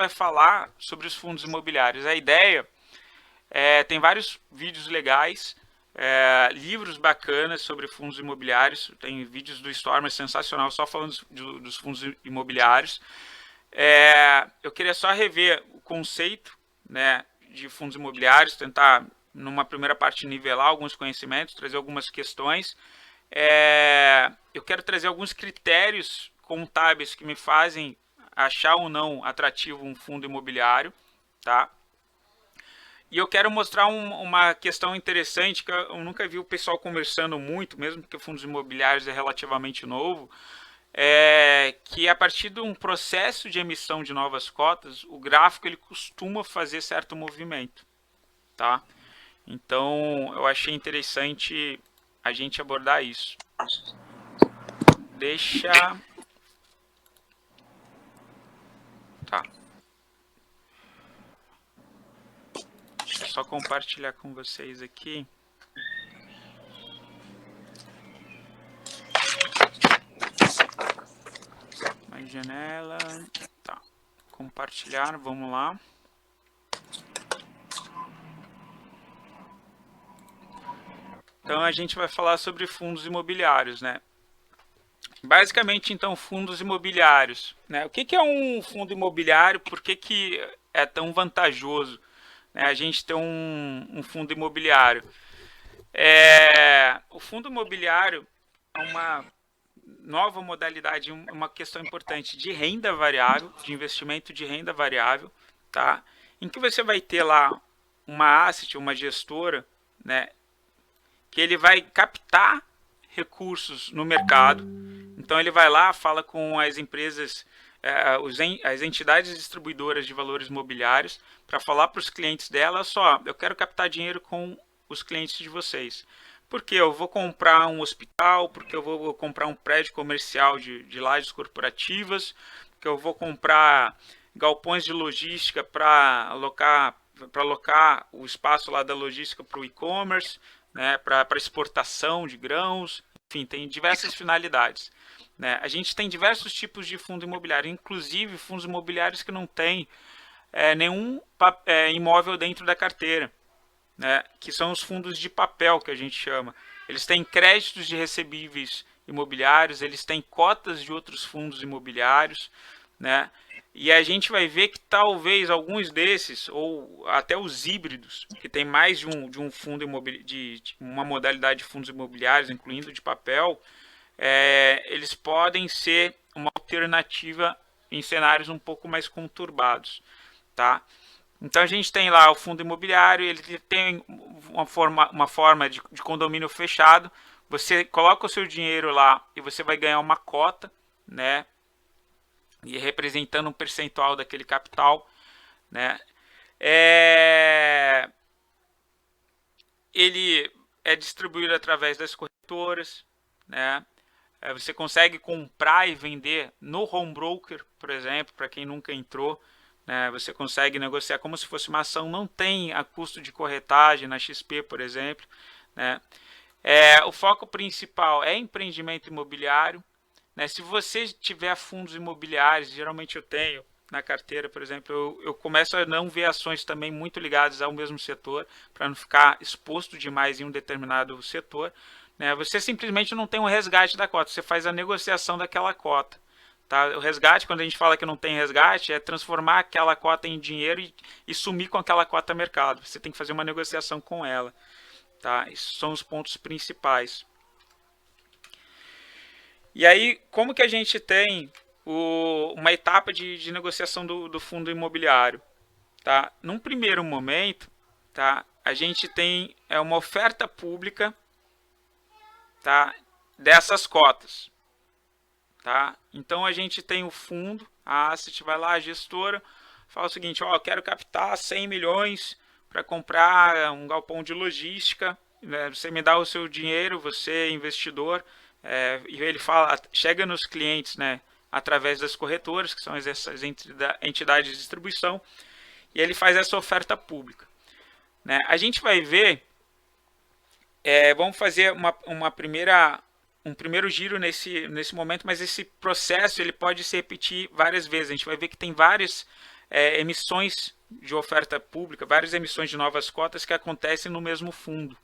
vai falar sobre os fundos imobiliários. A ideia tem vários vídeos legais, livros bacanas sobre fundos imobiliários, tem vídeos do Stormer sensacional só falando dos fundos imobiliários. Eu queria só rever o conceito, né, de fundos imobiliários, tentar numa primeira parte nivelar alguns conhecimentos, trazer algumas questões. Eu quero trazer alguns critérios contábeis que me fazem achar ou não atrativo um fundo imobiliário, tá? E eu quero mostrar uma questão interessante que eu nunca vi o pessoal conversando muito, mesmo porque fundos imobiliários é relativamente novo, que a partir de um processo de emissão de novas cotas, o gráfico ele costuma fazer certo movimento, tá? Então eu achei interessante a gente abordar isso. Deixa eu só compartilhar com vocês aqui. Mais janela. Tá. Compartilhar, vamos lá. Então a gente vai falar sobre fundos imobiliários, né? Basicamente, então, fundos imobiliários, né? O que é um fundo imobiliário? Por que é tão vantajoso, né, a gente ter um fundo imobiliário? O fundo imobiliário é uma nova modalidade, uma questão importante de renda variável, de investimento de renda variável, tá? Em que você vai ter lá uma asset, uma gestora, né, que ele vai captar recursos no mercado. Então ele vai lá, fala com as empresas, as entidades distribuidoras de valores imobiliários, para falar para os clientes dela, só, eu quero captar dinheiro com os clientes de vocês. Porque eu vou comprar um hospital, porque eu vou comprar um prédio comercial de lajes corporativas, porque eu vou comprar galpões de logística para alocar o espaço lá da logística para o e-commerce, né, para exportação de grãos, enfim, tem diversas finalidades. Né? A gente tem diversos tipos de fundo imobiliário, inclusive fundos imobiliários que não têm nenhum imóvel dentro da carteira, né? Que são os fundos de papel que a gente chama. Eles têm créditos de recebíveis imobiliários, eles têm cotas de outros fundos imobiliários, né? E a gente vai ver que talvez alguns desses, ou até os híbridos, que tem mais de um fundo imobiliário, de uma modalidade de fundos imobiliários, incluindo de papel, eles podem ser uma alternativa em cenários um pouco mais conturbados, tá? Então a gente tem lá o fundo imobiliário, ele tem uma forma de condomínio fechado. Você coloca o seu dinheiro lá e você vai ganhar uma cota, né? E representando um percentual daquele capital, né? Ele é distribuído através das corretoras, né? Você consegue comprar e vender no home broker, por exemplo, para quem nunca entrou. Né? Você consegue negociar como se fosse uma ação, não tem a custo de corretagem na XP, por exemplo. Né? O foco principal é empreendimento imobiliário. Né? Se você tiver fundos imobiliários, geralmente eu tenho na carteira, por exemplo, eu começo a não ver ações também muito ligadas ao mesmo setor, para não ficar exposto demais em um determinado setor. Né? Você simplesmente não tem um resgate da cota, você faz a negociação daquela cota. Tá? O resgate, quando a gente fala que não tem resgate, é transformar aquela cota em dinheiro e sumir com aquela cota mercado. Você tem que fazer uma negociação com ela. Tá? Esses são os pontos principais. E aí, como que a gente tem uma etapa de negociação do fundo imobiliário? Tá? Num primeiro momento, tá? A gente tem uma oferta pública, tá? Dessas cotas. Tá? Então a gente tem o fundo, a asset vai lá, a gestora, fala o seguinte, ó, eu quero captar 100 milhões para comprar um galpão de logística, né? Você me dá o seu dinheiro, você investidor, e ele fala, chega nos clientes, né, através das corretoras, que são essas entidades de distribuição, e ele faz essa oferta pública. Né? A gente vai ver, vamos fazer um primeiro giro nesse momento, mas esse processo ele pode se repetir várias vezes. A gente vai ver que tem várias emissões de oferta pública, várias emissões de novas cotas que acontecem no mesmo fundo.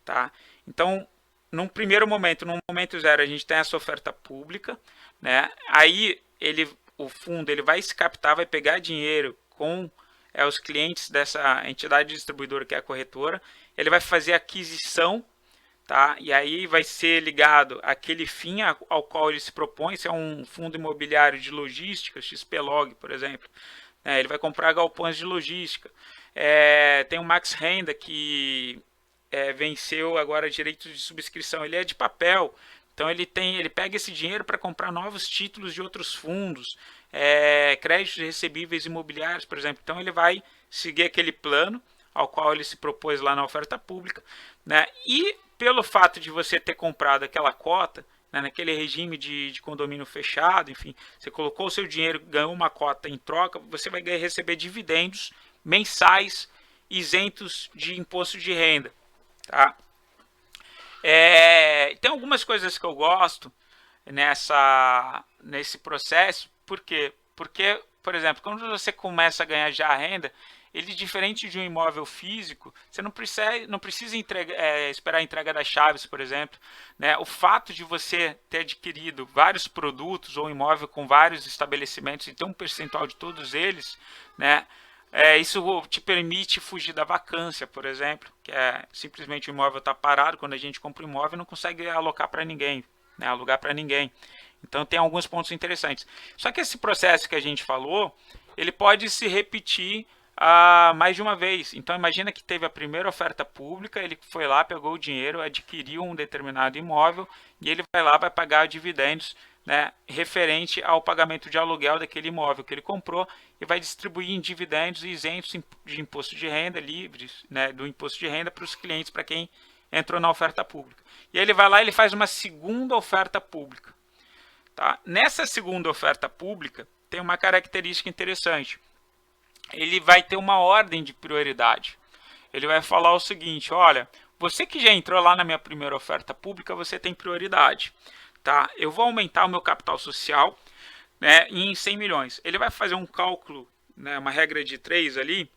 Tá? Então, num primeiro momento, no momento zero, a gente tem essa oferta pública, né? Aí o fundo ele vai se captar, vai pegar dinheiro com os clientes dessa entidade distribuidora que é a corretora, ele vai fazer a aquisição, tá? E aí vai ser ligado aquele fim ao qual ele se propõe, se é um fundo imobiliário de logística, XPlog, por exemplo, né? Ele vai comprar galpões de logística. Tem o Max Renda que venceu agora direitos de subscrição, ele é de papel, então ele pega esse dinheiro para comprar novos títulos de outros fundos, créditos recebíveis imobiliários, por exemplo. Então ele vai seguir aquele plano ao qual ele se propôs lá na oferta pública, né? E pelo fato de você ter comprado aquela cota, né, naquele regime de condomínio fechado, enfim, você colocou o seu dinheiro, ganhou uma cota em troca, você vai receber dividendos mensais isentos de imposto de renda. Tá? Tem algumas coisas que eu gosto nesse processo. Por quê? Porque, por exemplo, quando você começa a ganhar já a renda, ele, diferente de um imóvel físico, você não precisa esperar a entrega das chaves, por exemplo. Né? O fato de você ter adquirido vários produtos ou um imóvel com vários estabelecimentos e ter um percentual de todos eles, né? Isso te permite fugir da vacância, por exemplo, que é simplesmente o imóvel está parado. Quando a gente compra um imóvel, não consegue alocar para ninguém, né, alugar para ninguém. Então tem alguns pontos interessantes. Só que esse processo que a gente falou, ele pode se repetir mais de uma vez. Então imagina que teve a primeira oferta pública, ele foi lá, pegou o dinheiro, adquiriu um determinado imóvel e ele vai lá, vai pagar dividendos, né, referente ao pagamento de aluguel daquele imóvel que ele comprou, e vai distribuir em dividendos isentos de imposto de renda, livres, né, do imposto de renda para os clientes, para quem entrou na oferta pública. E aí ele vai lá e ele faz uma segunda oferta pública. Tá? Nessa segunda oferta pública tem uma característica interessante. Ele vai ter uma ordem de prioridade. Ele vai falar o seguinte: olha, você que já entrou lá na minha primeira oferta pública, você tem prioridade. Tá? Eu vou aumentar o meu capital social, né, em 100 milhões. Ele vai fazer um cálculo, né, uma regra de 3 ali.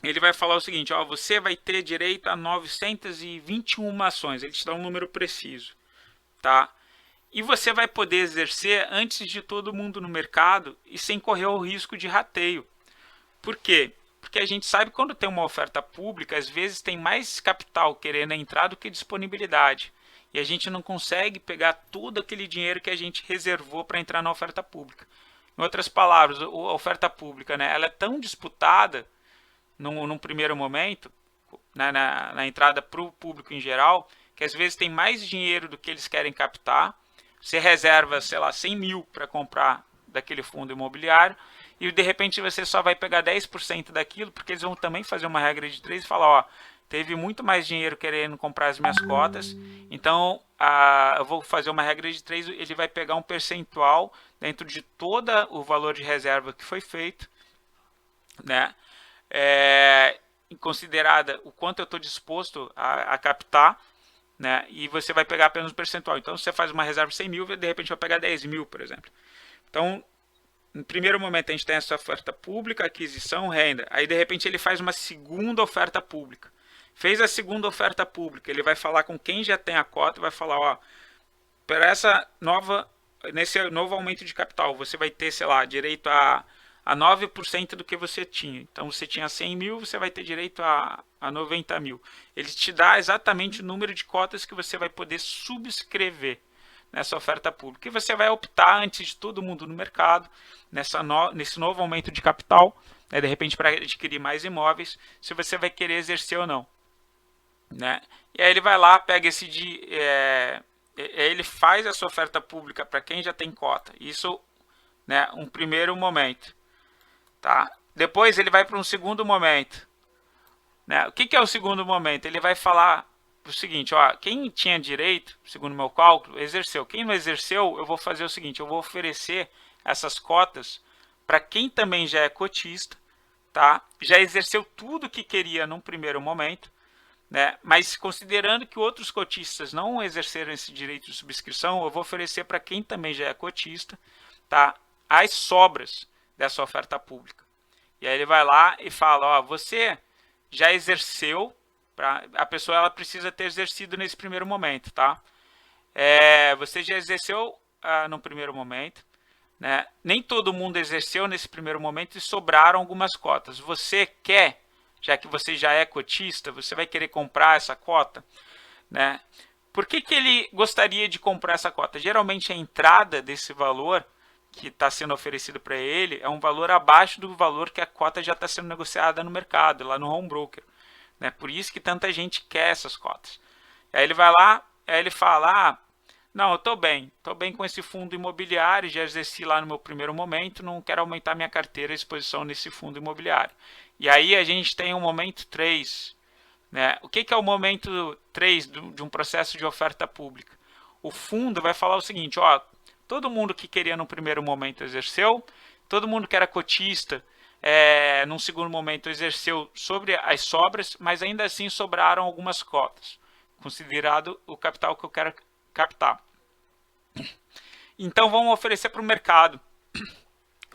Ele vai falar o seguinte: ó, você vai ter direito a 921 ações. Ele te dá um número preciso. Tá? E você vai poder exercer antes de todo mundo no mercado e sem correr o risco de rateio. Por quê? Porque a gente sabe que quando tem uma oferta pública, às vezes tem mais capital querendo entrar do que disponibilidade. E a gente não consegue pegar todo aquele dinheiro que a gente reservou para entrar na oferta pública. Em outras palavras, a oferta pública, né, ela é tão disputada num primeiro momento, né, na entrada para o público em geral, que às vezes tem mais dinheiro do que eles querem captar. Você reserva, sei lá, 100 mil para comprar daquele fundo imobiliário e de repente você só vai pegar 10% daquilo, porque eles vão também fazer uma regra de 3 e falar: ó, teve muito mais dinheiro querendo comprar as minhas cotas, então eu vou fazer uma regra de 3, ele vai pegar um percentual dentro de todo o valor de reserva que foi feito, né? Considerada o quanto eu estou disposto a captar, né? E você vai pegar apenas um percentual. Então você faz uma reserva de 100 mil e de repente vai pegar 10 mil, por exemplo. Então, no primeiro momento a gente tem essa oferta pública, aquisição, renda. Aí de repente ele faz uma segunda oferta pública. Fez a segunda oferta pública, ele vai falar com quem já tem a cota e vai falar: ó, para nesse novo aumento de capital, você vai ter, sei lá, direito a 9% do que você tinha. Então você tinha 100 mil, você vai ter direito a 90 mil. Ele te dá exatamente o número de cotas que você vai poder subscrever nessa oferta pública. E você vai optar, antes de todo mundo no mercado, nesse novo aumento de capital, né, de repente para adquirir mais imóveis, se você vai querer exercer ou não. Né? E aí ele vai lá, pega ele faz essa oferta pública para quem já tem cota. Isso, né, um primeiro momento. Tá? Depois ele vai para um segundo momento. Né? O que é o segundo momento? Ele vai falar o seguinte: ó, quem tinha direito, segundo o meu cálculo, exerceu. Quem não exerceu, eu vou fazer o seguinte: eu vou oferecer essas cotas para quem também já é cotista, tá? Já exerceu tudo que queria num primeiro momento, né? Mas considerando que outros cotistas não exerceram esse direito de subscrição, eu vou oferecer para quem também já é cotista, tá, as sobras dessa oferta pública. E aí ele vai lá e fala, ó, você já exerceu, a pessoa ela precisa ter exercido nesse primeiro momento, tá? Você já exerceu no primeiro momento, né? Nem todo mundo exerceu nesse primeiro momento e sobraram algumas cotas. Você quer, já que você já é cotista, você vai querer comprar essa cota, né? Por que ele gostaria de comprar essa cota? Geralmente a entrada desse valor que está sendo oferecido para ele é um valor abaixo do valor que a cota já está sendo negociada no mercado, lá no home broker. Né? Por isso que tanta gente quer essas cotas. Aí ele vai lá, aí ele fala, não, eu estou bem com esse fundo imobiliário, já exerci lá no meu primeiro momento, não quero aumentar minha carteira e exposição nesse fundo imobiliário. E aí a gente tem o momento 3. Né? O que é o momento 3 de um processo de oferta pública? O fundo vai falar o seguinte, ó, todo mundo que queria no primeiro momento exerceu, todo mundo que era cotista num segundo momento exerceu sobre as sobras, mas ainda assim sobraram algumas cotas, considerado o capital que eu quero captar. Então vamos oferecer para o mercado,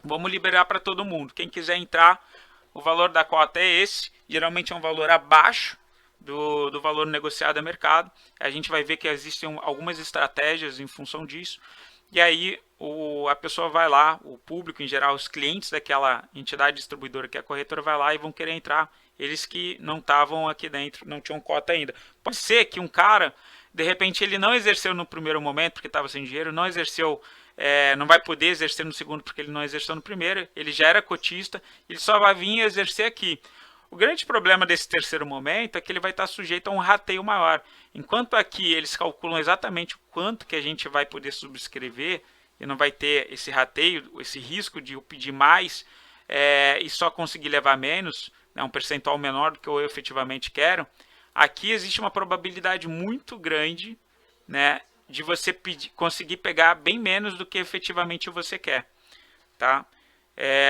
vamos liberar para todo mundo. Quem quiser entrar, o valor da cota é esse, geralmente é um valor abaixo do valor negociado a mercado. A gente vai ver que existem algumas estratégias em função disso. E aí a pessoa vai lá, o público em geral, os clientes daquela entidade distribuidora que é a corretora vai lá e vão querer entrar. Eles que não estavam aqui dentro, não tinham cota ainda. Pode ser que um cara, de repente, ele não exerceu no primeiro momento porque estava sem dinheiro, não exerceu, não vai poder exercer no segundo porque ele não exerceu no primeiro, ele já era cotista, ele só vai vir exercer aqui. O grande problema desse terceiro momento é que ele vai estar sujeito a um rateio maior. Enquanto aqui eles calculam exatamente o quanto que a gente vai poder subscrever e não vai ter esse rateio, esse risco de eu pedir mais e só conseguir levar menos, né, um percentual menor do que eu efetivamente quero, aqui existe uma probabilidade muito grande, né, de você conseguir pegar bem menos do que efetivamente você quer. Tá?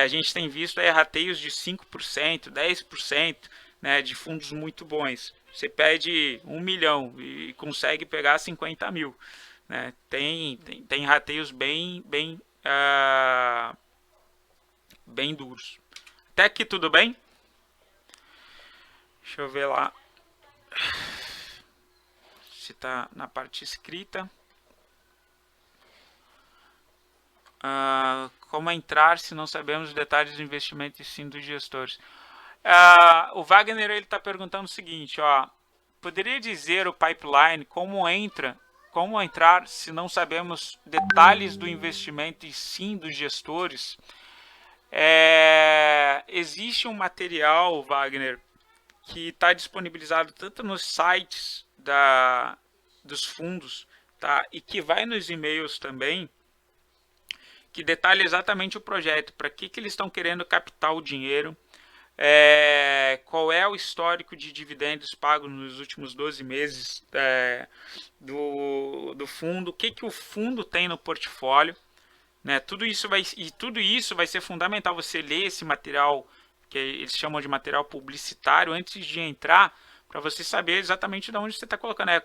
A gente tem visto rateios de 5%, 10%, né, de fundos muito bons. Você pede 1 milhão e consegue pegar 50 mil. Né? Tem rateios bem duros. Até aqui tudo bem? Deixa eu ver lá se está na parte escrita. Como entrar se não sabemos os detalhes do investimento e sim dos gestores? O Wagner está perguntando o seguinte, ó, poderia dizer o pipeline como entrar se não sabemos detalhes do investimento e sim dos gestores? Existe um material, Wagner, que está disponibilizado tanto nos sites dos fundos, tá, e que vai nos e-mails também, que detalha exatamente o projeto, para que eles estão querendo captar o dinheiro, qual é o histórico de dividendos pagos nos últimos 12 meses do fundo, o que o fundo tem no portfólio, né? Tudo isso vai ser fundamental você ler esse material, que eles chamam de material publicitário, antes de entrar, para você saber exatamente de onde você está colocando. É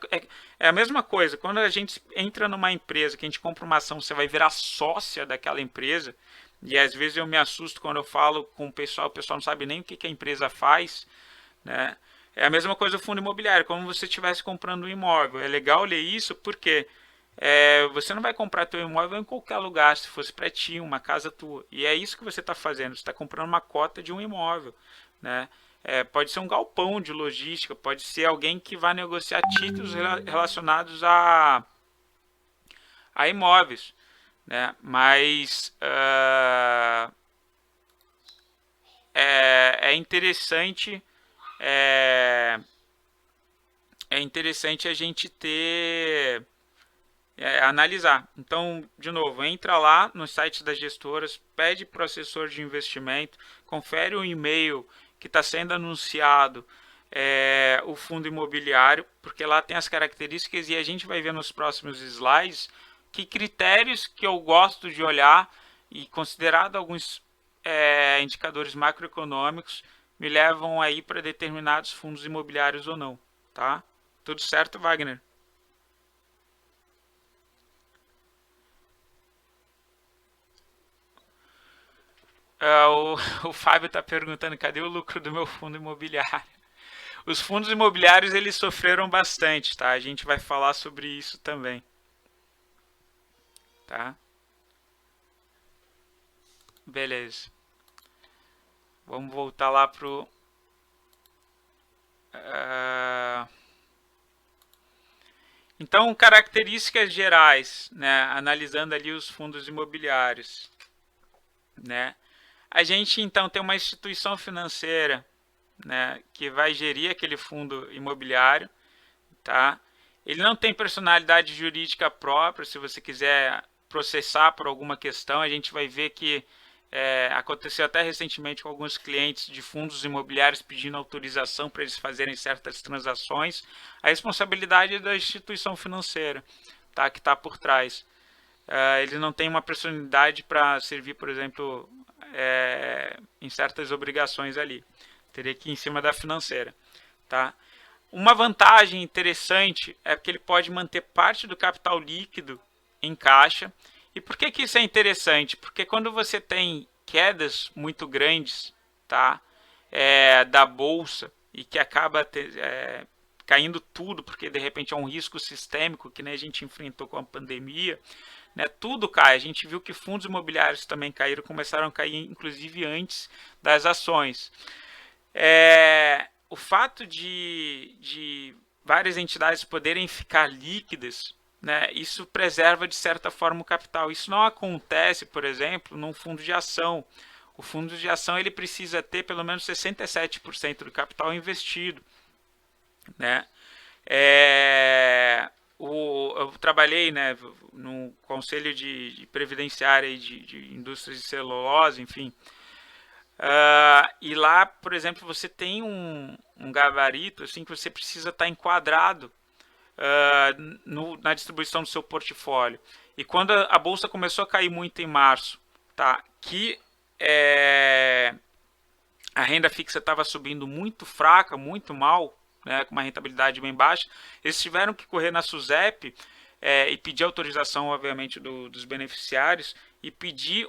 a mesma coisa, quando a gente entra numa empresa, que a gente compra uma ação, você vai virar sócia daquela empresa, e às vezes eu me assusto quando eu falo com o pessoal não sabe nem o que a empresa faz, né? É a mesma coisa do fundo imobiliário, como se você estivesse comprando um imóvel. É legal ler isso porque você não vai comprar teu imóvel em qualquer lugar, se fosse para ti, uma casa tua. E é isso que você está fazendo, você está comprando uma cota de um imóvel, né? Pode ser um galpão de logística, pode ser alguém que vai negociar títulos relacionados a imóveis, né? Mas é interessante a gente analisar. Então, de novo, entra lá no site das gestoras, pede para o assessor de investimento, confere o e-mail que está sendo anunciado o fundo imobiliário, porque lá tem as características e a gente vai ver nos próximos slides que critérios que eu gosto de olhar e considerado alguns indicadores macroeconômicos me levam aí para determinados fundos imobiliários ou não, tá? Tudo certo, Wagner? O Fábio está perguntando, cadê o lucro do meu fundo imobiliário? Os fundos imobiliários, eles sofreram bastante, tá? A gente vai falar sobre isso também, tá? Beleza. Vamos voltar lá pro... Então, características gerais, né? Analisando ali os fundos imobiliários, né? A gente, então, tem uma instituição financeira, né, que vai gerir aquele fundo imobiliário, tá? Ele não tem personalidade jurídica própria. Se você quiser processar por alguma questão, a gente vai ver que aconteceu até recentemente com alguns clientes de fundos imobiliários pedindo autorização para eles fazerem certas transações. A responsabilidade é da instituição financeira, tá, que está por trás. Ele não tem uma personalidade para servir, por exemplo, em certas obrigações ali. Teria que ir em cima da financeira, tá? Uma vantagem interessante é que ele pode manter parte do capital líquido em caixa. E por que isso é interessante? Porque quando você tem quedas muito grandes, tá, da bolsa, e que acaba caindo tudo, porque de repente é um risco sistêmico que nem a gente enfrentou com a pandemia, né, tudo cai. A gente viu que fundos imobiliários também caíram, começaram a cair inclusive antes das ações. O fato de várias entidades poderem ficar líquidas, né, isso preserva de certa forma o capital. Isso não acontece, por exemplo, num fundo de ação. O fundo de ação ele precisa ter pelo menos 67% do capital investido, né? Eu trabalhei, né, no conselho de previdenciária e de indústrias de celulose, enfim. E lá, por exemplo, você tem um gabarito assim que você precisa estar enquadrado na distribuição do seu portfólio. E quando a bolsa começou a cair muito em março, tá, que a renda fixa estava subindo muito fraca, muito mal, né, com uma rentabilidade bem baixa, eles tiveram que correr na SUSEP e pedir autorização, obviamente, dos beneficiários e pedir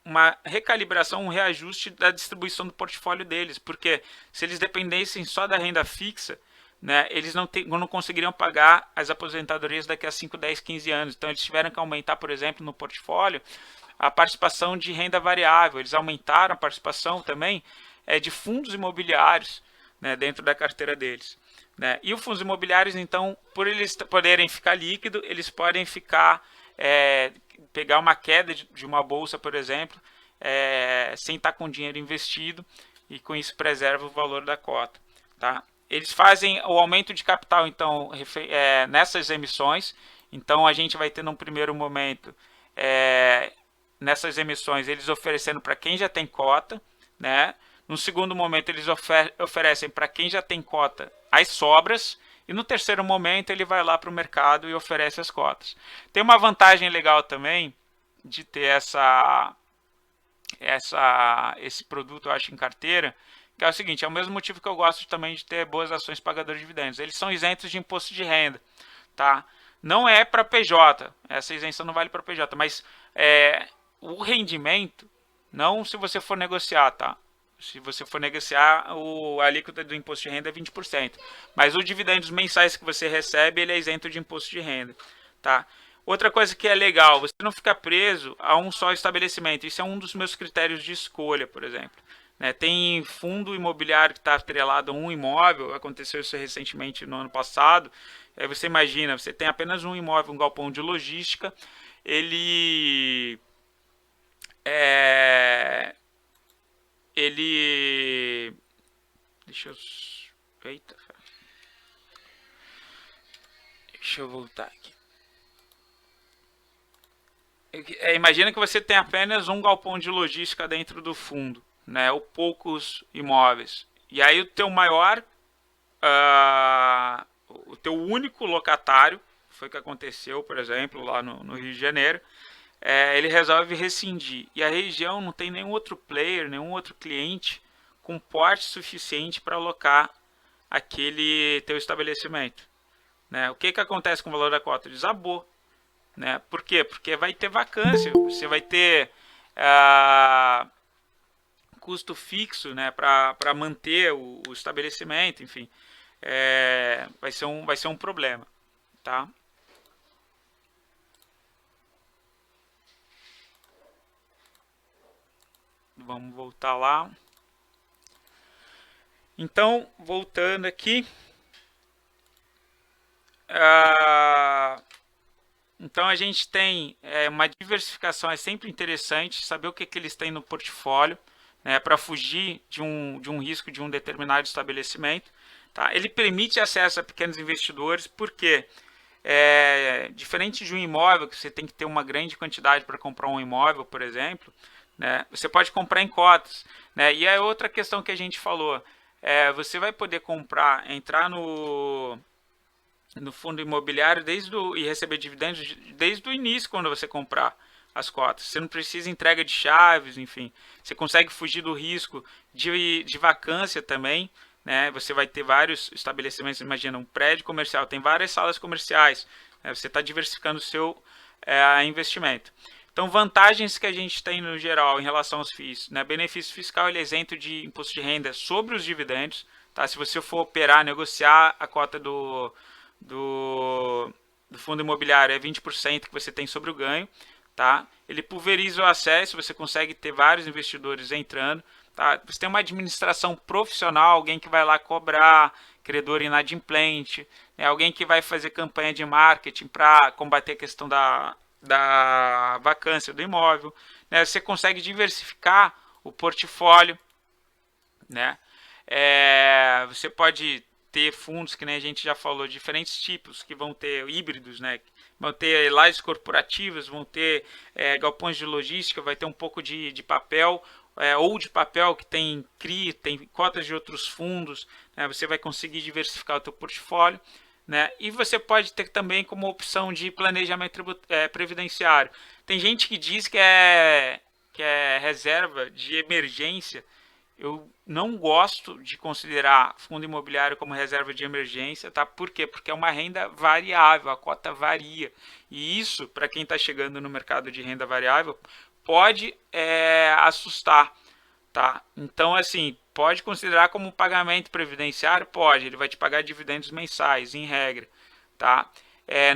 uma recalibração, um reajuste da distribuição do portfólio deles, porque se eles dependessem só da renda fixa, né, eles não conseguiriam pagar as aposentadorias daqui a 5, 10, 15 anos. Então eles tiveram que aumentar, por exemplo, no portfólio, a participação de renda variável. Eles aumentaram a participação também de fundos imobiliários, né, dentro da carteira deles. Né? E os fundos imobiliários, então, por eles poderem ficar líquido, eles podem ficar pegar uma queda de uma bolsa, por exemplo, sem estar com dinheiro investido, e com isso preserva o valor da cota. Tá? Eles fazem o aumento de capital, então, nessas emissões. Então a gente vai ter num primeiro momento nessas emissões eles oferecendo para quem já tem cota, né? No segundo momento eles oferecem para quem já tem cota as sobras, e no terceiro momento ele vai lá para o mercado e oferece as cotas. Tem uma vantagem legal também de ter esse produto, eu acho, em carteira, que é o seguinte: é o mesmo motivo que eu gosto também de ter boas ações pagadoras de dividendos. Eles são isentos de imposto de renda, tá? Não é para PJ, essa isenção não vale para PJ, mas o rendimento, não se você for negociar, tá? Se você for negociar, a alíquota do imposto de renda é 20%. Mas os dividendos mensais que você recebe, ele é isento de imposto de renda, tá? Outra coisa que é legal, você não fica preso a um só estabelecimento. Isso é um dos meus critérios de escolha, por exemplo. Né? Tem fundo imobiliário que está atrelado a um imóvel, aconteceu isso recentemente no ano passado. Você imagina, você tem apenas um imóvel, um galpão de logística, ele deixa eu eita, deixa eu voltar aqui. Imagina que você tem apenas um galpão de logística dentro do fundo, né, ou poucos imóveis. E aí o teu maior, o teu único locatário, foi o que aconteceu, por exemplo, lá no Rio de Janeiro, ele resolve rescindir. E a região não tem nenhum outro player, nenhum outro cliente com porte suficiente para alocar aquele teu estabelecimento. Né? O que acontece com o valor da cota? Desabou. Né? Por quê? Porque vai ter vacância. Você vai ter custo fixo, né, para manter o estabelecimento, enfim, vai ser um problema, tá? Vamos voltar lá. Então, voltando aqui, então a gente tem uma diversificação, é sempre interessante saber o que eles têm no portfólio, né, para fugir de um risco de um determinado estabelecimento. Tá? Ele permite acesso a pequenos investidores, porque diferente de um imóvel, que você tem que ter uma grande quantidade para comprar um imóvel, por exemplo, né, você pode comprar em cotas. Né? E a outra questão que a gente falou, você vai poder comprar, entrar no fundo imobiliário e receber dividendos desde o início, quando você comprar as cotas. Você não precisa entrega de chaves, enfim. Você consegue fugir do risco de vacância também. Né? Você vai ter vários estabelecimentos, imagina um prédio comercial, tem várias salas comerciais. Né? Você está diversificando o seu investimento. Então, vantagens que a gente tem no geral em relação aos FIIs. Né? Benefício fiscal, ele é isento de imposto de renda sobre os dividendos. Tá? Se você for operar, negociar a cota do fundo imobiliário, é 20% que você tem sobre o ganho. Tá? Ele pulveriza o acesso, você consegue ter vários investidores entrando. Tá? Você tem uma administração profissional, alguém que vai lá cobrar, credor inadimplente, né? Alguém que vai fazer campanha de marketing para combater a questão da vacância do imóvel. Né? Você consegue diversificar o portfólio. Né? Você pode ter fundos, que nem a gente já falou, diferentes tipos, que vão ter híbridos, né? Vão ter lajes corporativas, vão ter galpões de logística, vai ter um pouco de papel, ou de papel que tem CRI, tem cotas de outros fundos, né? Você vai conseguir diversificar o seu portfólio. Né? E você pode ter também como opção de planejamento previdenciário. Tem gente que diz que é reserva de emergência. Eu não gosto de considerar fundo imobiliário como reserva de emergência, tá? Por quê? Porque é uma renda variável, a cota varia. E isso, para quem está chegando no mercado de renda variável, pode assustar, tá? Então, assim, pode considerar como um pagamento previdenciário? Pode, ele vai te pagar dividendos mensais, em regra, tá?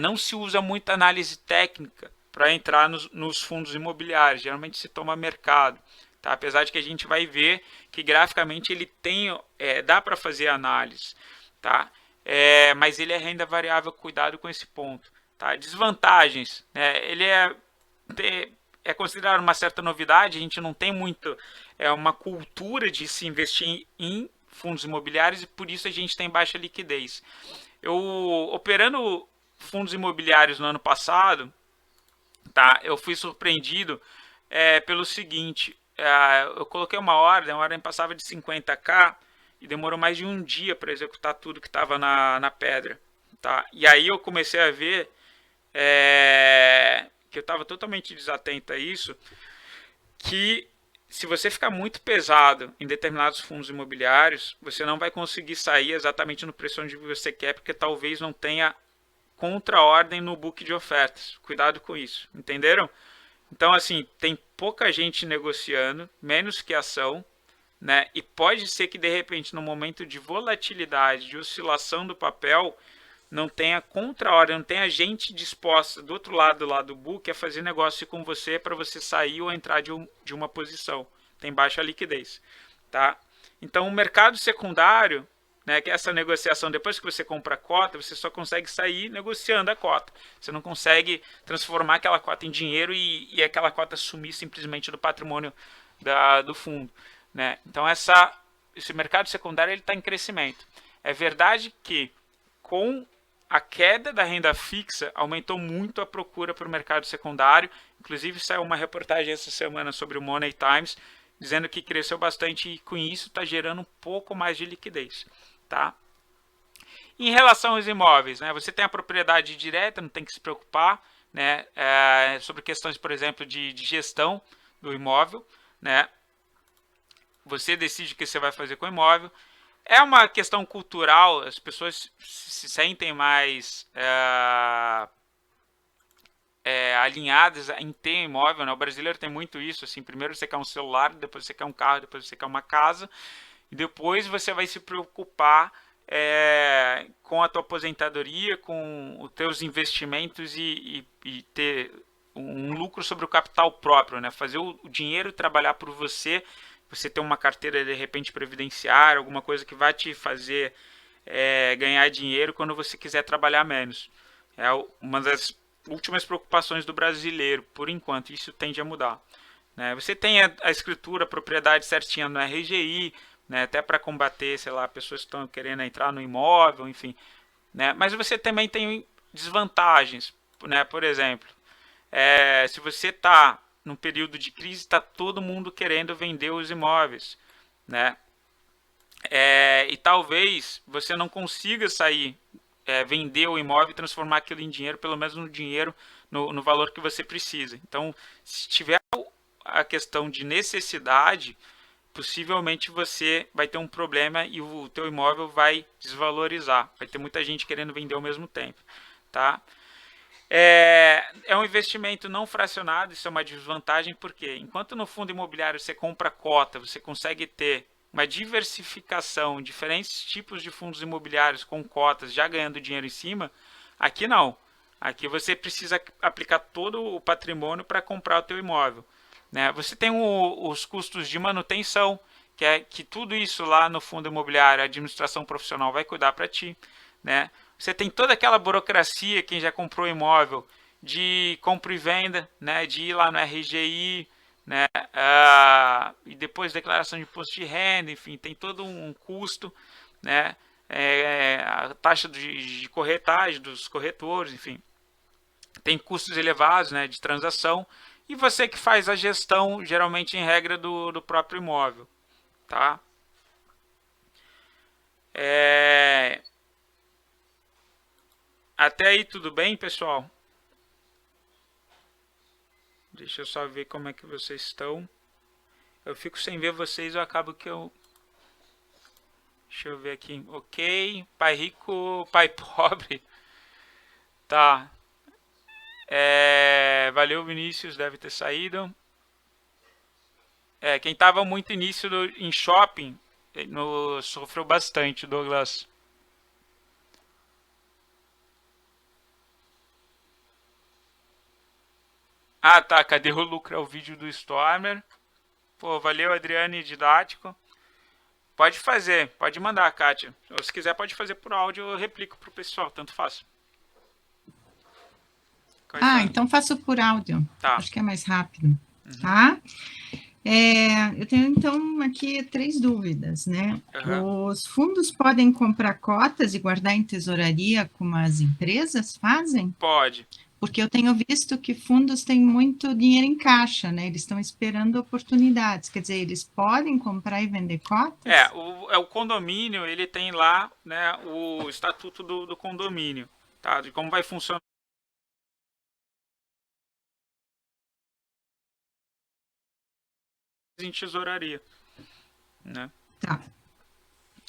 Não se usa muita análise técnica para entrar nos fundos imobiliários, geralmente se toma mercado. Tá? Apesar de que a gente vai ver que graficamente ele tem, dá para fazer análise, tá? Mas ele é renda variável, cuidado com esse ponto. Tá? Desvantagens, né? Ele é considerado uma certa novidade, a gente não tem muito uma cultura de se investir em fundos imobiliários e por isso a gente tem baixa liquidez. Eu operando fundos imobiliários no ano passado, tá? Eu fui surpreendido pelo seguinte: eu coloquei uma ordem passava de 50k e demorou mais de um dia para executar tudo que estava na pedra. Tá? E aí eu comecei a ver que eu estava totalmente desatento a isso, que se você ficar muito pesado em determinados fundos imobiliários, você não vai conseguir sair exatamente no preço onde você quer, porque talvez não tenha contra-ordem no book de ofertas. Cuidado com isso, entenderam? Então, assim, tem pouca gente negociando, menos que ação, né? E pode ser que, de repente, no momento de volatilidade, de oscilação do papel, não tenha contra-ordem, não tenha gente disposta do outro lado lá do book a fazer negócio com você para você sair ou entrar de uma posição. Tem baixa liquidez, tá? Então, o mercado secundário, né, que é essa negociação, depois que você compra a cota, você só consegue sair negociando a cota. Você não consegue transformar aquela cota em dinheiro e aquela cota sumir simplesmente do patrimônio do fundo. Né? Então, esse mercado secundário está em crescimento. É verdade que com a queda da renda fixa aumentou muito a procura para o mercado secundário. Inclusive, saiu uma reportagem essa semana sobre o Money Times, dizendo que cresceu bastante e com isso está gerando um pouco mais de liquidez. Tá? Em relação aos imóveis, né, você tem a propriedade direta, não tem que se preocupar, né, sobre questões, por exemplo, de gestão do imóvel. Né, você decide o que você vai fazer com o imóvel. É uma questão cultural, as pessoas se sentem mais alinhadas em ter imóvel, né? O brasileiro tem muito isso, assim, primeiro você quer um celular, depois você quer um carro, depois você quer uma casa, e depois você vai se preocupar com a tua aposentadoria, com os teus investimentos e ter um lucro sobre o capital próprio, né? Fazer o dinheiro trabalhar por você, você ter uma carteira de repente previdenciária, alguma coisa que vai te fazer ganhar dinheiro quando você quiser trabalhar menos. É uma das últimas preocupações do brasileiro, por enquanto, isso tende a mudar. Né? Você tem a escritura, a propriedade certinha no RGI, né? Até para combater, sei lá, pessoas que estão querendo entrar no imóvel, enfim. Né? Mas você também tem desvantagens, né? Por exemplo, se você está num período de crise, está todo mundo querendo vender os imóveis, né? E talvez você não consiga sair, vender o imóvel e transformar aquilo em dinheiro, pelo menos no dinheiro, no valor que você precisa. Então, se tiver a questão de necessidade, possivelmente você vai ter um problema e o teu imóvel vai desvalorizar. Vai ter muita gente querendo vender ao mesmo tempo, tá? Um investimento não fracionado, isso é uma desvantagem, porque enquanto no fundo imobiliário você compra cota, você consegue ter uma diversificação, diferentes tipos de fundos imobiliários com cotas já ganhando dinheiro em cima, aqui não. Aqui você precisa aplicar todo o patrimônio para comprar o teu imóvel. Né? Você tem os custos de manutenção, que tudo isso lá no fundo imobiliário, a administração profissional vai cuidar para ti. Né? Você tem toda aquela burocracia, quem já comprou imóvel, de compra e venda, né? De ir lá no RGI, né? E depois declaração de imposto de renda, enfim, tem todo um custo, né? A taxa de corretagem dos corretores, enfim, tem custos elevados, né? De transação, e você que faz a gestão, geralmente em regra do próprio imóvel, tá? Até aí tudo bem, pessoal? Deixa eu só ver como é que vocês estão. Eu fico sem ver vocês, eu acabo que eu... Deixa eu ver aqui. Ok. Pai rico, pai pobre. Tá. Valeu, Vinícius, deve ter saído. Quem tava muito início em shopping sofreu bastante, Douglas. Ah, tá. Cadê o lucro? É o vídeo do Stormer. Pô, valeu, Adriane, didático. Pode fazer, pode mandar, Kátia. Ou se quiser, pode fazer por áudio, eu replico pro pessoal, tanto faz. Então faço por áudio. Tá. Acho que é mais rápido. Tá? Eu tenho, então, aqui 3 dúvidas, né? Os fundos podem comprar cotas e guardar em tesouraria como as empresas fazem? Pode. Porque eu tenho visto que fundos têm muito dinheiro em caixa, né? Eles estão esperando oportunidades. Quer dizer, eles podem comprar e vender cotas? O condomínio, ele tem lá, né, o estatuto do condomínio, tá? De como vai funcionar em tesouraria, né? Tá.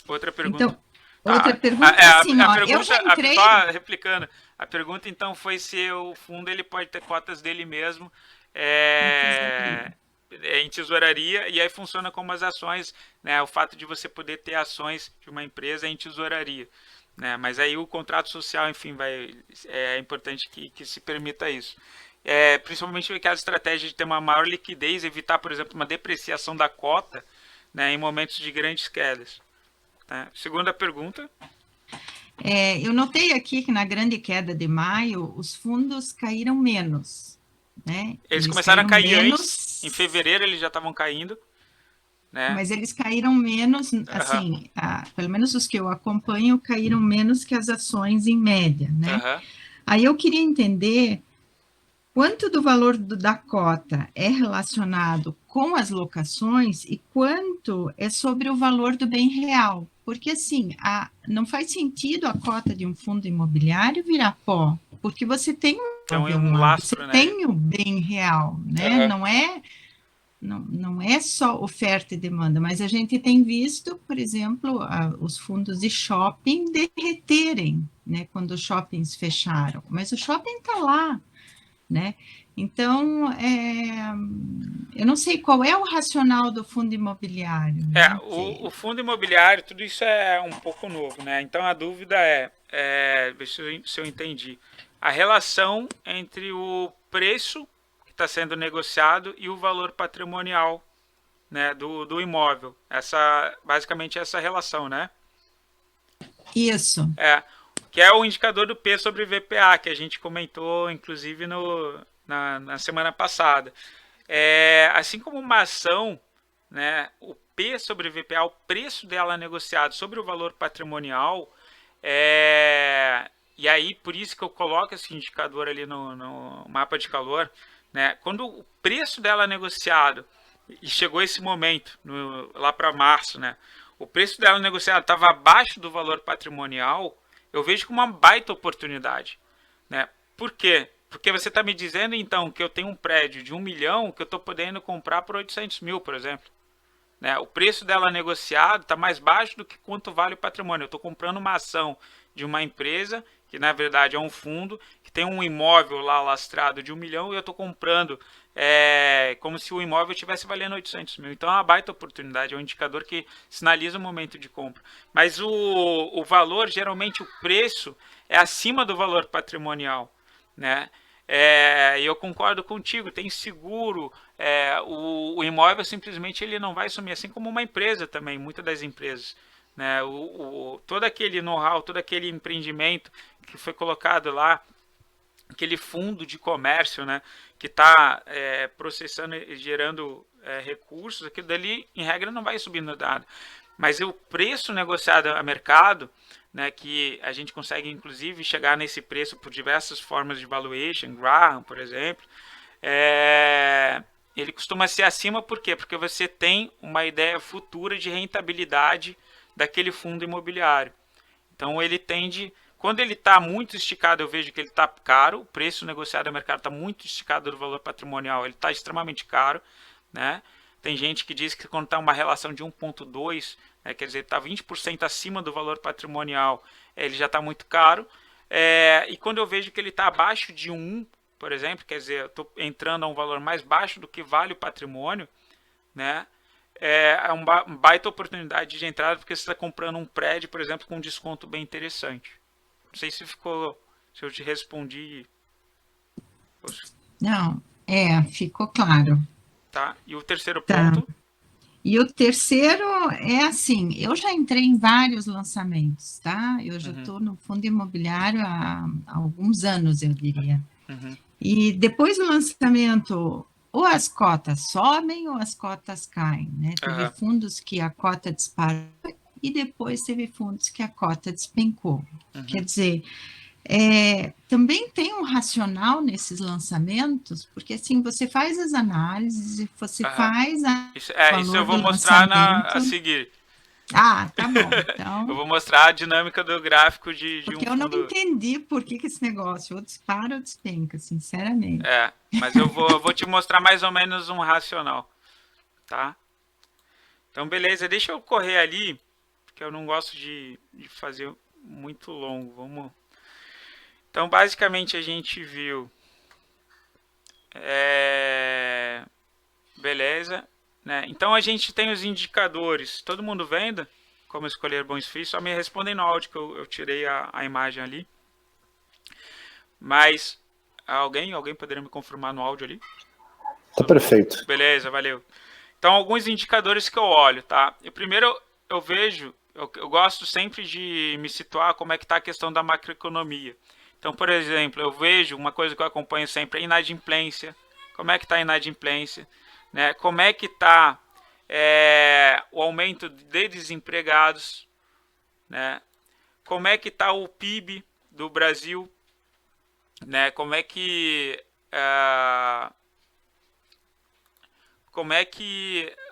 Outra pergunta. Então, outra pergunta é assim, ó, pergunta, eu já entrei... Só replicando, a pergunta então foi se o fundo ele pode ter cotas dele mesmo em tesouraria, e aí funciona como as ações, né? O fato de você poder ter ações de uma empresa em tesouraria, né? Mas aí o contrato social, enfim, é importante que se permita isso. Principalmente aquela estratégia de ter uma maior liquidez, evitar, por exemplo, uma depreciação da cota, né, em momentos de grandes quedas. Segunda pergunta. Eu notei aqui que na grande queda de maio, os fundos caíram menos. Né? Eles começaram a cair antes, em fevereiro eles já estavam caindo. Né? Mas eles caíram menos, assim, pelo menos os que eu acompanho, caíram menos que as ações em média. Né? Aí eu queria entender quanto do valor da cota é relacionado com as locações e quanto é sobre o valor do bem real. Porque, assim, não faz sentido a cota de um fundo imobiliário virar pó, porque você tem um lastro, você tem o bem real, né? Não é só oferta e demanda, mas a gente tem visto, por exemplo, os fundos de shopping derreterem, né? Quando os shoppings fecharam. Mas o shopping está lá. né? Então, eu não sei qual é o racional do fundo imobiliário, né? O fundo imobiliário, tudo isso é um pouco novo, né? Então a dúvida deixa eu ver se eu entendi, a relação entre o preço que está sendo negociado e o valor patrimonial, né, do imóvel. Basicamente essa relação, né? Isso. Que é o indicador do P sobre VPA, que a gente comentou, inclusive, na semana passada. Assim como uma ação, né, o P sobre VPA, o preço dela negociado sobre o valor patrimonial, e aí por isso que eu coloco esse indicador ali no mapa de calor, né, quando o preço dela negociado, e chegou esse momento, lá para março, né, o preço dela negociado estava abaixo do valor patrimonial, eu vejo como uma baita oportunidade, né? Por quê? Porque você está me dizendo, então, que eu tenho um prédio de 1 milhão que eu estou podendo comprar por 800 mil, por exemplo. Né? O preço dela negociado está mais baixo do que quanto vale o patrimônio. Eu estou comprando uma ação de uma empresa, que na verdade é um fundo, que tem um imóvel lá lastrado de 1 milhão e eu estou comprando como se o imóvel estivesse valendo 800 mil. Então é uma baita oportunidade, é um indicador que sinaliza o momento de compra. Mas o valor, geralmente o preço, é acima do valor patrimonial, né? E eu concordo contigo, tem seguro, o imóvel simplesmente ele não vai sumir, assim como uma empresa também, muitas das empresas, né? Todo aquele know-how, todo aquele empreendimento que foi colocado lá, aquele fundo de comércio, né, que está processando e gerando recursos, aquilo dali, em regra, não vai subindo nada. Mas o preço negociado a mercado, né, que a gente consegue, inclusive, chegar nesse preço por diversas formas de valuation, Graham, por exemplo, ele costuma ser acima, por quê? Porque você tem uma ideia futura de rentabilidade daquele fundo imobiliário. Então ele tende, quando ele está muito esticado, eu vejo que ele está caro, o preço negociado no mercado está muito esticado do valor patrimonial, ele está extremamente caro, né? Tem gente que diz que quando está uma relação de 1,2, né, quer dizer, está 20% acima do valor patrimonial, ele já está muito caro. E quando eu vejo que ele está abaixo de 1, por exemplo, quer dizer, eu estou entrando a um valor mais baixo do que vale o patrimônio, né? Uma baita oportunidade de entrada, porque você está comprando um prédio, por exemplo, com um desconto bem interessante. Não sei se eu te respondi. Não, ficou claro. Tá? E o terceiro Tá. ponto? E o terceiro é assim, eu já entrei em vários lançamentos, tá? Eu já estou no fundo imobiliário há alguns anos, eu diria. E depois do lançamento, ou as cotas sobem ou as cotas caem, né? Teve fundos que a cota disparou e depois teve fundos que a cota despencou. Quer dizer, também tem um racional nesses lançamentos, porque assim, você faz as análises e você faz isso eu vou mostrar a seguir. Ah, tá bom. Então, eu vou mostrar a dinâmica do gráfico de um fundo. Porque eu não entendi por que esse negócio ou dispara ou despenca, sinceramente. Mas eu vou te mostrar mais ou menos um racional, tá? Então, beleza, deixa eu correr ali, porque eu não gosto de fazer muito longo. Vamos. Então, basicamente, a gente viu. Beleza. Né? Então, a gente tem os indicadores. Todo mundo vendo como escolher bons FIIs? Só me respondem no áudio que eu tirei a imagem ali. Mas, alguém poderia me confirmar no áudio ali? Tá perfeito. Beleza, valeu. Então, alguns indicadores que eu olho, tá? Primeiro, eu vejo, eu gosto sempre de me situar como é que está a questão da macroeconomia. Então, por exemplo, eu vejo uma coisa que eu acompanho sempre, a inadimplência. Como é que está a inadimplência? Né? Como é que está o aumento de desempregados? Né? Como é que está o PIB do Brasil? Né? Como é que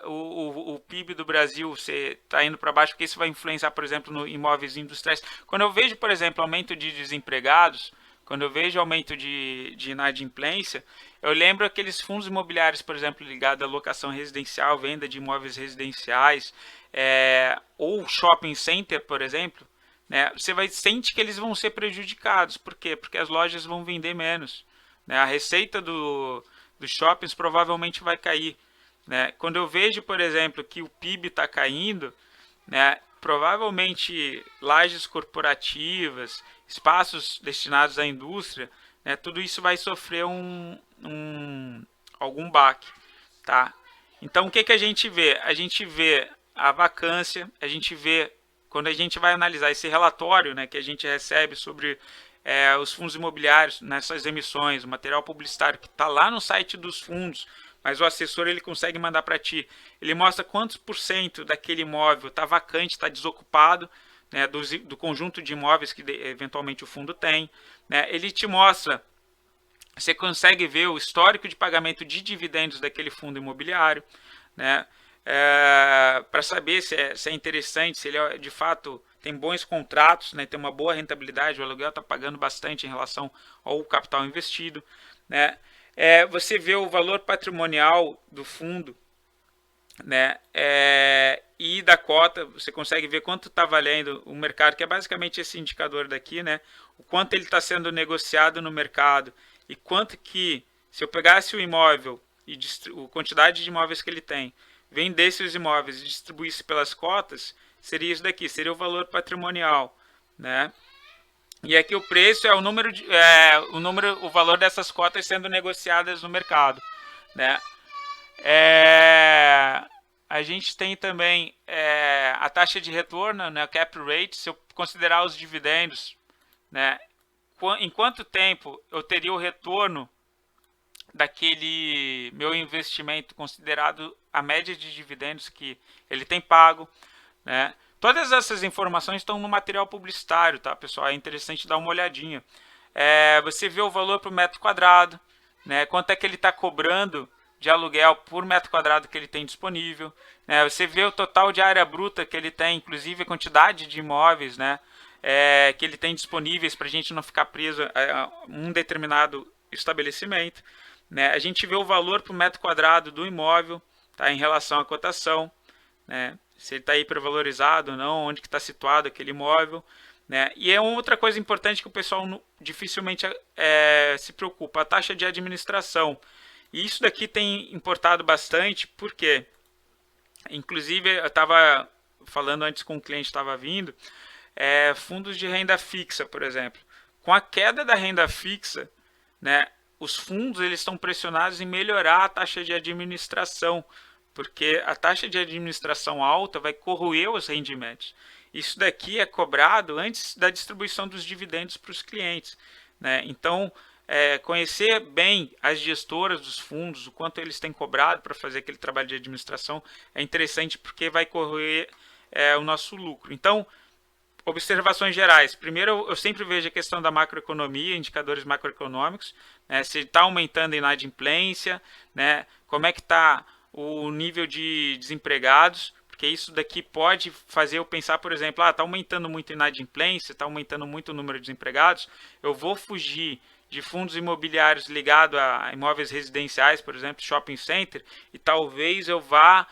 o PIB do Brasil está indo para baixo, porque isso vai influenciar, por exemplo, no imóveis industriais. Quando eu vejo, por exemplo, aumento de desempregados, quando eu vejo aumento de inadimplência, eu lembro aqueles fundos imobiliários, por exemplo, ligados à locação residencial, venda de imóveis residenciais, ou shopping center, por exemplo, né, você sente que eles vão ser prejudicados. Por quê? Porque as lojas vão vender menos. né? A receita dos shoppings provavelmente vai cair, né? Quando eu vejo, por exemplo, que o PIB está caindo, né, provavelmente lajes corporativas, espaços destinados à indústria, né, tudo isso vai sofrer algum baque, tá? Então, o que a gente vê? A gente vê a vacância, a gente vê, quando a gente vai analisar esse relatório, né, que a gente recebe sobre os fundos imobiliários nessas emissões, o material publicitário que está lá no site dos fundos, mas o assessor ele consegue mandar para ti. Ele mostra quantos % daquele imóvel está vacante, está desocupado, né, do conjunto de imóveis que eventualmente o fundo tem, né? Ele te mostra, você consegue ver o histórico de pagamento de dividendos daquele fundo imobiliário, né? Para saber se é interessante, se ele de fato tem bons contratos, né, tem uma boa rentabilidade, o aluguel está pagando bastante em relação ao capital investido, né? Você vê o valor patrimonial do fundo, né, e da cota, você consegue ver quanto está valendo o mercado, que é basicamente esse indicador daqui, né, o quanto ele está sendo negociado no mercado e quanto que, se eu pegasse o imóvel e a quantidade de imóveis que ele tem, vendesse os imóveis e distribuísse pelas cotas, seria isso daqui, seria o valor patrimonial, né? E aqui o preço é o valor dessas cotas sendo negociadas no mercado, né? A gente tem também a taxa de retorno, né, cap rate, se eu considerar os dividendos, né? Em quanto tempo eu teria o retorno daquele meu investimento considerado a média de dividendos que ele tem pago, né? Todas essas informações estão no material publicitário, tá, pessoal? É interessante dar uma olhadinha. Você vê o valor por metro quadrado, né? Quanto é que ele está cobrando de aluguel por metro quadrado que ele tem disponível, né? Você vê o total de área bruta que ele tem, inclusive a quantidade de imóveis, né, que ele tem disponíveis para a gente não ficar preso a um determinado estabelecimento, né? A gente vê o valor por metro quadrado do imóvel, tá, em relação à cotação, né? Se ele está hipervalorizado ou não, onde que está situado aquele imóvel, né? E é outra coisa importante que o pessoal dificilmente se preocupa, a taxa de administração. E isso daqui tem importado bastante, porque, inclusive, eu estava falando antes com o cliente estava vindo, fundos de renda fixa, por exemplo. Com a queda da renda fixa, né, os fundos eles estão pressionados em melhorar a taxa de administração, porque a taxa de administração alta vai corroer os rendimentos. Isso daqui é cobrado antes da distribuição dos dividendos para os clientes, né? Então, conhecer bem as gestoras dos fundos, o quanto eles têm cobrado para fazer aquele trabalho de administração é interessante, porque vai corroer o nosso lucro. Então, observações gerais. Primeiro, eu sempre vejo a questão da macroeconomia, indicadores macroeconômicos, né? Se está aumentando a inadimplência, né? Como é que está o nível de desempregados, porque isso daqui pode fazer eu pensar, por exemplo, está aumentando muito a inadimplência, está aumentando muito o número de desempregados, eu vou fugir de fundos imobiliários ligados a imóveis residenciais, por exemplo, shopping center, e talvez eu vá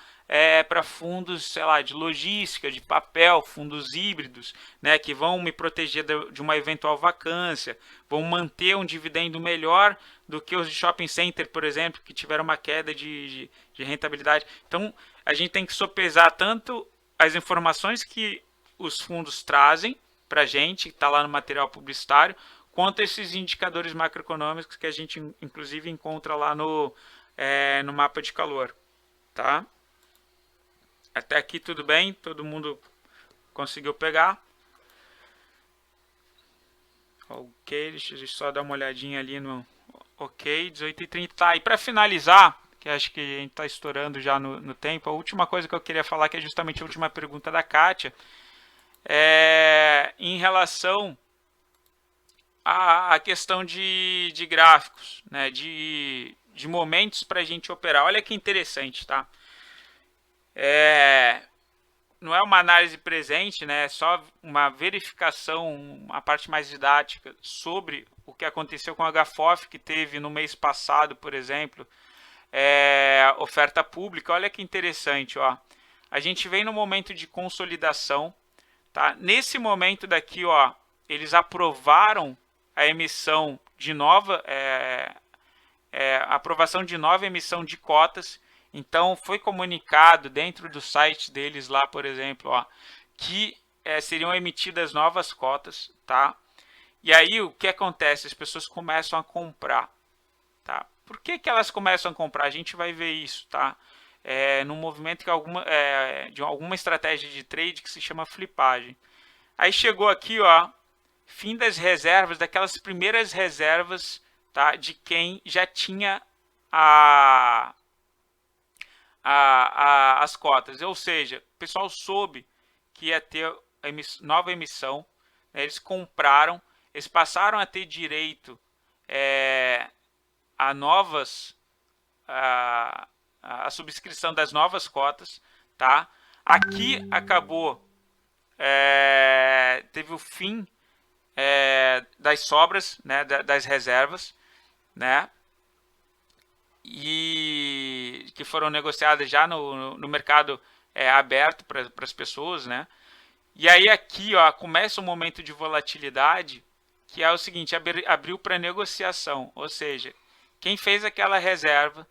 para fundos, sei lá, de logística, de papel, fundos híbridos, né, que vão me proteger de uma eventual vacância, vão manter um dividendo melhor do que os de shopping center, por exemplo, que tiveram uma queda de rentabilidade. Então, a gente tem que sopesar tanto as informações que os fundos trazem para a gente, que está lá no material publicitário, quanto esses indicadores macroeconômicos que a gente, inclusive, encontra lá no mapa de calor, tá? Até aqui tudo bem? Todo mundo conseguiu pegar? Ok, deixa eu só dar uma olhadinha ali no... Ok, 18h30. Tá, e para finalizar, que acho que a gente está estourando já no tempo, a última coisa que eu queria falar, que é justamente a última pergunta da Kátia, em relação à questão de gráficos, né, de momentos para a gente operar. Olha que interessante, tá? Não é uma análise presente, né? É só uma verificação, uma parte mais didática sobre o que aconteceu com a HFOF, que teve no mês passado, por exemplo, oferta pública. Olha que interessante, ó. A gente vem no momento de consolidação, tá? Nesse momento daqui, ó, eles aprovaram a emissão de nova aprovação de nova emissão de cotas. Então foi comunicado dentro do site deles lá, por exemplo, ó, que seriam emitidas novas cotas, tá? E aí o que acontece? As pessoas começam a comprar, tá? Por que elas começam a comprar? A gente vai ver isso, tá? Num movimento de alguma estratégia de trade que se chama flipagem. Aí chegou aqui, ó, fim das reservas, daquelas primeiras reservas, tá? De quem já tinha as cotas. Ou seja, o pessoal soube que ia ter nova emissão, né? Eles compraram, eles passaram a ter direito a novas a subscrição das novas cotas, tá? Aqui acabou, teve o fim das sobras, né, das reservas, né, e que foram negociadas já no mercado aberto para as pessoas, né? E aí aqui, ó, começa um momento de volatilidade, que é o seguinte: abriu para negociação, ou seja, quem fez aquela reserva,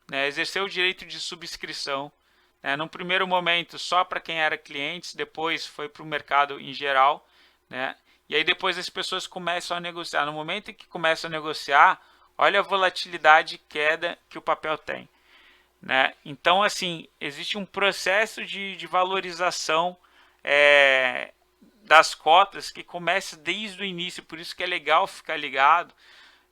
né, exerceu o direito de subscrição, né, num primeiro momento só para quem era cliente, depois foi para o mercado em geral, né, e aí depois as pessoas começam a negociar. No momento em que começam a negociar, olha a volatilidade e queda que o papel tem, né? Então, assim, existe um processo de valorização das cotas que começa desde o início, por isso que é legal ficar ligado.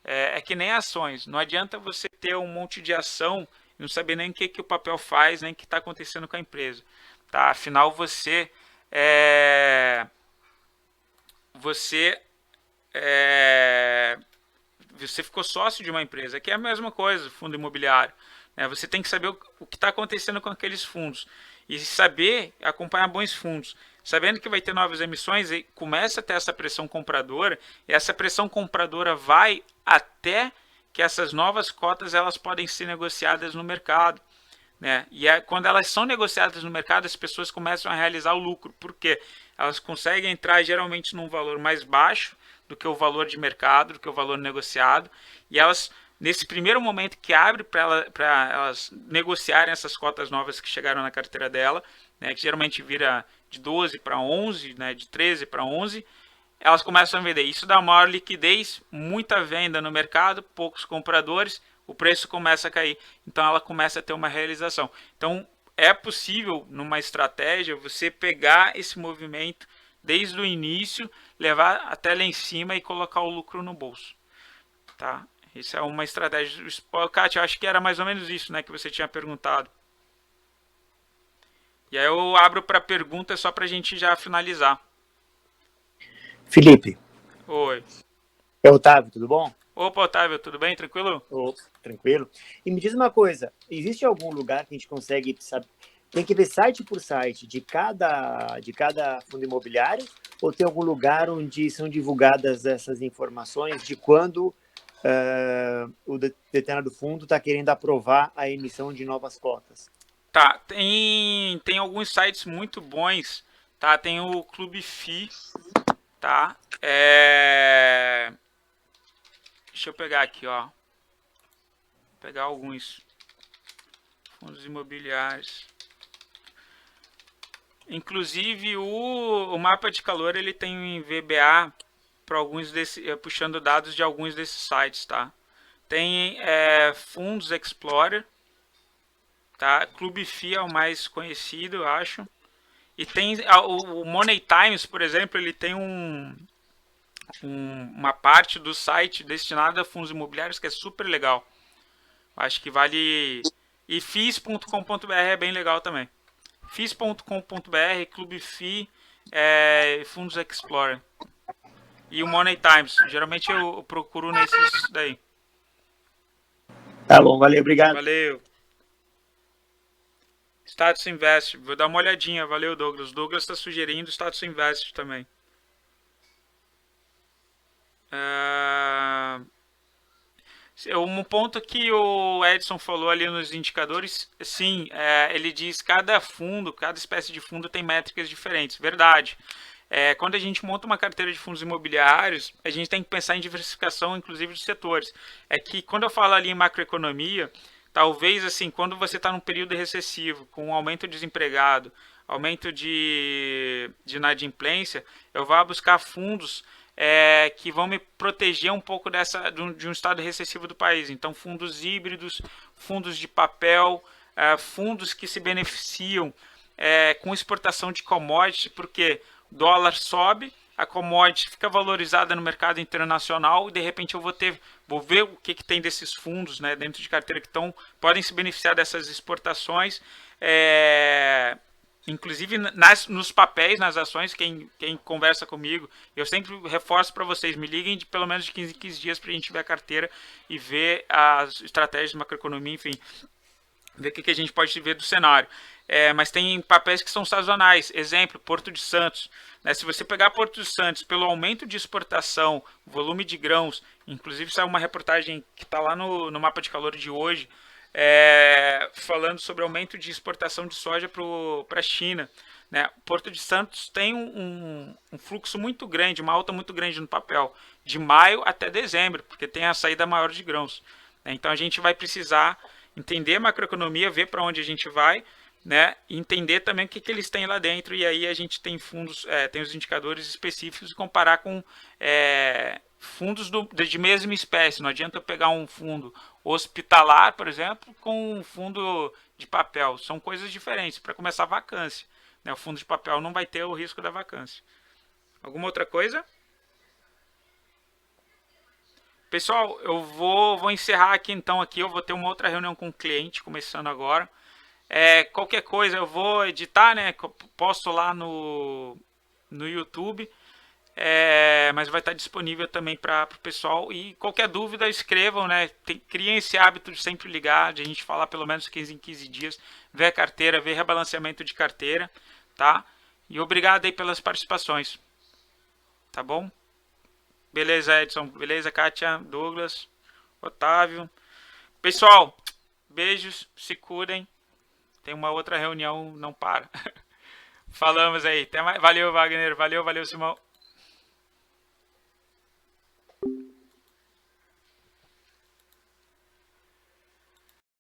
É que nem ações, não adianta você ter um monte de ação e não saber nem o que o papel faz, nem o que está acontecendo com a empresa, tá? Afinal, você ficou sócio de uma empresa, que é a mesma coisa, fundo imobiliário, né? Você tem que saber o que está acontecendo com aqueles fundos e saber acompanhar bons fundos. Sabendo que vai ter novas emissões, e começa a ter essa pressão compradora, e essa pressão compradora vai até que essas novas cotas elas podem ser negociadas no mercado, né? E quando elas são negociadas no mercado, as pessoas começam a realizar o lucro, porque elas conseguem entrar geralmente num valor mais baixo do que o valor de mercado, do que o valor negociado, e elas, nesse primeiro momento que abre para elas negociarem essas cotas novas que chegaram na carteira dela, né, que geralmente vira de 12 para 11, né, de 13 para 11, elas começam a vender. Isso dá maior liquidez, muita venda no mercado, poucos compradores, o preço começa a cair. Então ela começa a ter uma realização. Então é possível, numa estratégia, você pegar esse movimento desde o início, levar até lá em cima e colocar o lucro no bolso, tá? Isso é uma estratégia. Kátia, eu acho que era mais ou menos isso, né, que você tinha perguntado. E aí eu abro para perguntas só para a gente já finalizar. Felipe. Oi. É Otávio, tudo bom? Opa, Otávio, tudo bem? Tranquilo? Opa, tranquilo. E me diz uma coisa, existe algum lugar que a gente consegue saber, tem que ver site por site de cada fundo imobiliário, ou tem algum lugar onde são divulgadas essas informações de quando o determinado fundo está querendo aprovar a emissão de novas cotas? Tá, tem alguns sites muito bons, tá? Tem o Clube FI, tá? Deixa eu pegar aqui, ó. Vou pegar alguns fundos imobiliários. Inclusive o mapa de calor ele tem um VBA para alguns puxando dados de alguns desses sites, tá? Tem Fundos Explorer, tá? Clube FI é o mais conhecido, eu acho. E tem o Money Times, por exemplo, ele tem uma parte do site destinada a fundos imobiliários que é super legal. Acho que vale. E FIS.com.br é bem legal também. FIS.com.br, Clube FI, Fundos Explorer. E o Money Times. Geralmente eu procuro nesses daí. Tá bom, valeu, obrigado. Valeu. Status Invest, vou dar uma olhadinha. Valeu, Douglas. Douglas está sugerindo Status Invest também. Um ponto que o Edson falou ali nos indicadores, sim, ele diz que cada espécie de fundo tem métricas diferentes, verdade. quando a gente monta uma carteira de fundos imobiliários, a gente tem que pensar em diversificação, inclusive, de setores. É que quando eu falo ali em macroeconomia, talvez, assim, quando você está num período recessivo, com um aumento de desempregado, aumento de inadimplência, eu vou buscar fundos que vão me proteger um pouco de um estado recessivo do país. Então, fundos híbridos, fundos de papel, fundos que se beneficiam com exportação de commodity, porque o dólar sobe, a commodity fica valorizada no mercado internacional e de repente eu vou ver o que tem desses fundos, né, dentro de carteira que podem se beneficiar dessas exportações, inclusive nos papéis, nas ações. Quem conversa comigo, eu sempre reforço para vocês, me liguem de pelo menos de 15 em 15 dias para a gente ver a carteira e ver as estratégias de macroeconomia, enfim, ver o que a gente pode ver do cenário. Mas tem papéis que são sazonais. Exemplo, Porto de Santos. Né? Se você pegar Porto de Santos, pelo aumento de exportação, volume de grãos, inclusive saiu uma reportagem que está lá no mapa de calor de hoje, falando sobre aumento de exportação de soja para a China. Né? Porto de Santos tem um fluxo muito grande, uma alta muito grande no papel, de maio até dezembro, porque tem a saída maior de grãos. Né? Então a gente vai precisar entender a macroeconomia, ver para onde a gente vai, né? E entender também o que eles têm lá dentro, e aí a gente tem fundos, tem os indicadores específicos e comparar com fundos de mesma espécie. Não adianta eu pegar um fundo hospitalar, por exemplo, com um fundo de papel. São coisas diferentes. Para começar, a vacância. Né? O fundo de papel não vai ter o risco da vacância. Alguma outra coisa? Pessoal, eu vou encerrar aqui então. Eu vou ter uma outra reunião com o cliente, começando agora. Qualquer coisa eu vou editar, né? Posto lá no YouTube. Mas vai estar disponível também para o pessoal. E qualquer dúvida, escrevam, né? Criem esse hábito de sempre ligar, de a gente falar pelo menos 15 em 15 dias, ver a carteira, ver rebalanceamento de carteira, tá? E obrigado aí pelas participações. Tá bom? Beleza, Edson. Beleza, Kátia, Douglas, Otávio. Pessoal, beijos, se cuidem. Tem uma outra reunião, não para. Falamos aí. Até mais. Valeu, Wagner. Valeu, Simão.